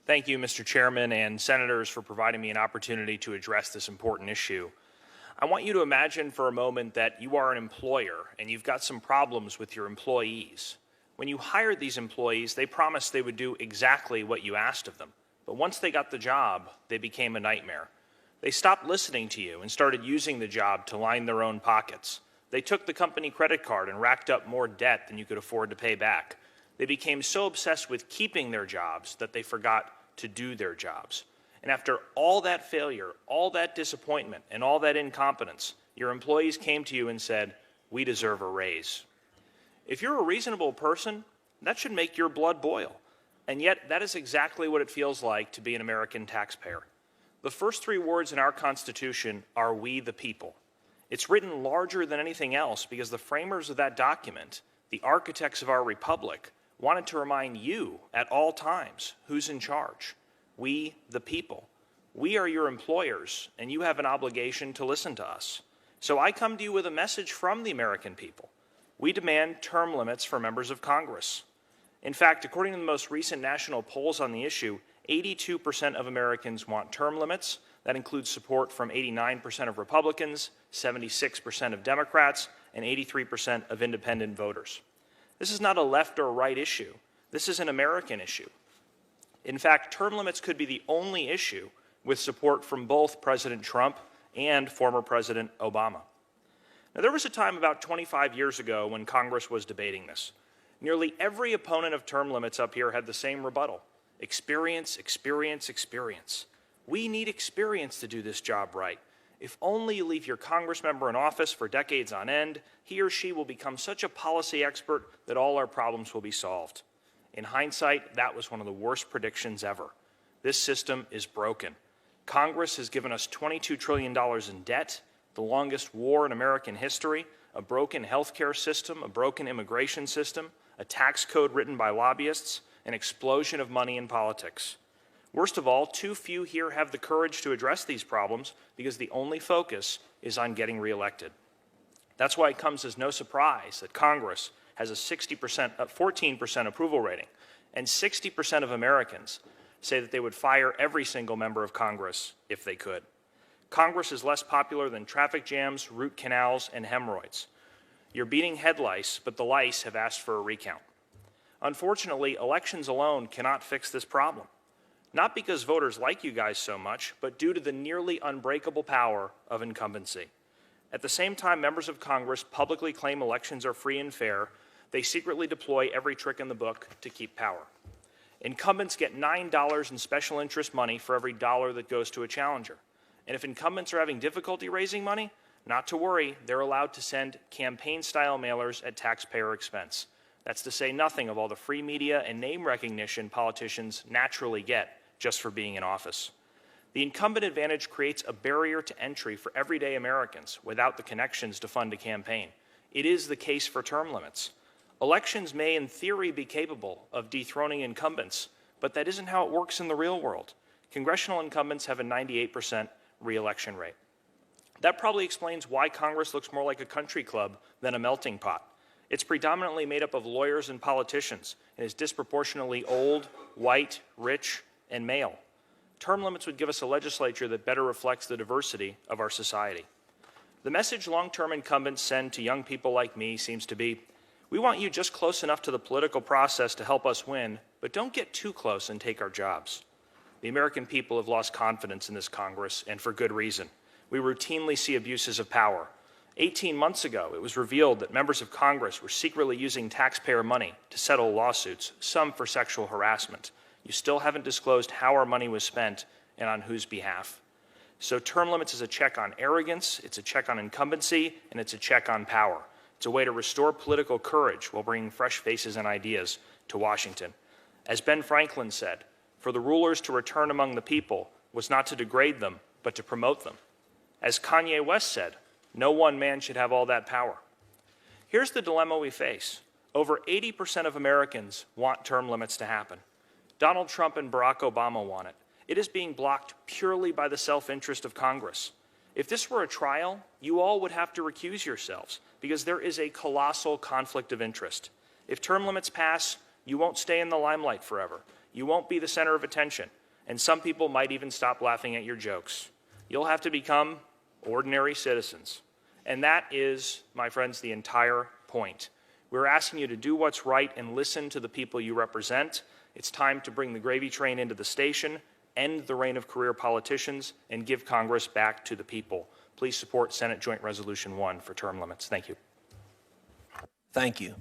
Thank you, Mr. Chairman and Senators, for providing me an opportunity to address this important issue. I want you to imagine for a moment that you are an employer and you've got some problems with your employees. When you hired these employees, they promised they would do exactly what you asked of them. But once they got the job, they became a nightmare. They stopped listening to you and started using the job to line their own pockets. They took the company credit card and racked up more debt than you could afford to pay back. They became so obsessed with keeping their jobs that they forgot to do their jobs. And after all that failure, all that disappointment, and all that incompetence, your employees came to you and said, "We deserve a raise." If you're a reasonable person, that should make your blood boil. And yet, that is exactly what it feels like to be an American taxpayer. The first three words in our Constitution are "we the people." It's written larger than anything else because the framers of that document, the architects of our republic, wanted to remind you at all times who's in charge. We the people. We are your employers, and you have an obligation to listen to us. So I come to you with a message from the American people. We demand term limits for members of Congress. In fact, according to the most recent national polls on the issue, 82% of Americans want term limits. That includes support from 89% of Republicans, 76% of Democrats, and 83% of independent voters. This is not a left or right issue. This is an American issue. In fact, term limits could be the only issue with support from both President Trump and former President Obama. Now, there was a time about 25 years ago when Congress was debating this. Nearly every opponent of term limits up here had the same rebuttal: experience, experience, experience. We need experience to do this job right. If only you leave your Congress member in office for decades on end, he or she will become such a policy expert that all our problems will be solved. In hindsight, that was one of the worst predictions ever. This system is broken. Congress has given us $22 trillion in debt, the longest war in American history, a broken healthcare system, a broken immigration system, a tax code written by lobbyists, an explosion of money in politics. Worst of all, too few here have the courage to address these problems because the only focus is on getting reelected. That's why it comes as no surprise that Congress has a 14% approval rating, and 60% of Americans say that they would fire every single member of Congress if they could. Congress is less popular than traffic jams, root canals, and hemorrhoids. You're beating head lice, but the lice have asked for a recount. Unfortunately, elections alone cannot fix this problem. Not because voters like you guys so much, but due to the nearly unbreakable power of incumbency. At the same time members of Congress publicly claim elections are free and fair, they secretly deploy every trick in the book to keep power. Incumbents get $9 in special interest money for every dollar that goes to a challenger. And if incumbents are having difficulty raising money, not to worry, they're allowed to send campaign-style mailers at taxpayer expense. That's to say nothing of all the free media and name recognition politicians naturally get just for being in office. The incumbent advantage creates a barrier to entry for everyday Americans without the connections to fund a campaign. It is the case for term limits. Elections may in theory be capable of dethroning incumbents, but that isn't how it works in the real world. Congressional incumbents have a 98% re-election rate. That probably explains why Congress looks more like a country club than a melting pot. It's predominantly made up of lawyers and politicians and is disproportionately old, white, rich, and male. Term limits would give us a legislature that better reflects the diversity of our society. The message long-term incumbents send to young people like me seems to be, we want you just close enough to the political process to help us win, but don't get too close and take our jobs. The American people have lost confidence in this Congress, and for good reason. We routinely see abuses of power. 18 months ago, it was revealed that members of Congress were secretly using taxpayer money to settle lawsuits, some for sexual harassment. You still haven't disclosed how our money was spent and on whose behalf. So term limits is a check on arrogance, it's a check on incumbency, and it's a check on power. It's a way to restore political courage while bringing fresh faces and ideas to Washington. As Ben Franklin said, for the rulers to return among the people was not to degrade them, but to promote them. As Kanye West said, no one man should have all that power. Here's the dilemma we face. Over 80% of Americans want term limits to happen. Donald Trump and Barack Obama want it. It is being blocked purely by the self-interest of Congress. If this were a trial, you all would have to recuse yourselves because there is a colossal conflict of interest. If term limits pass, you won't stay in the limelight forever. You won't be the center of attention, and some people might even stop laughing at your jokes. You'll have to become ordinary citizens. And that is, my friends, the entire point. We're asking you to do what's right and listen to the people you represent. It's time to bring the gravy train into the station, end the reign of career politicians, and give Congress back to the people. Please support Senate Joint Resolution 1 for term limits. Thank you. Thank you.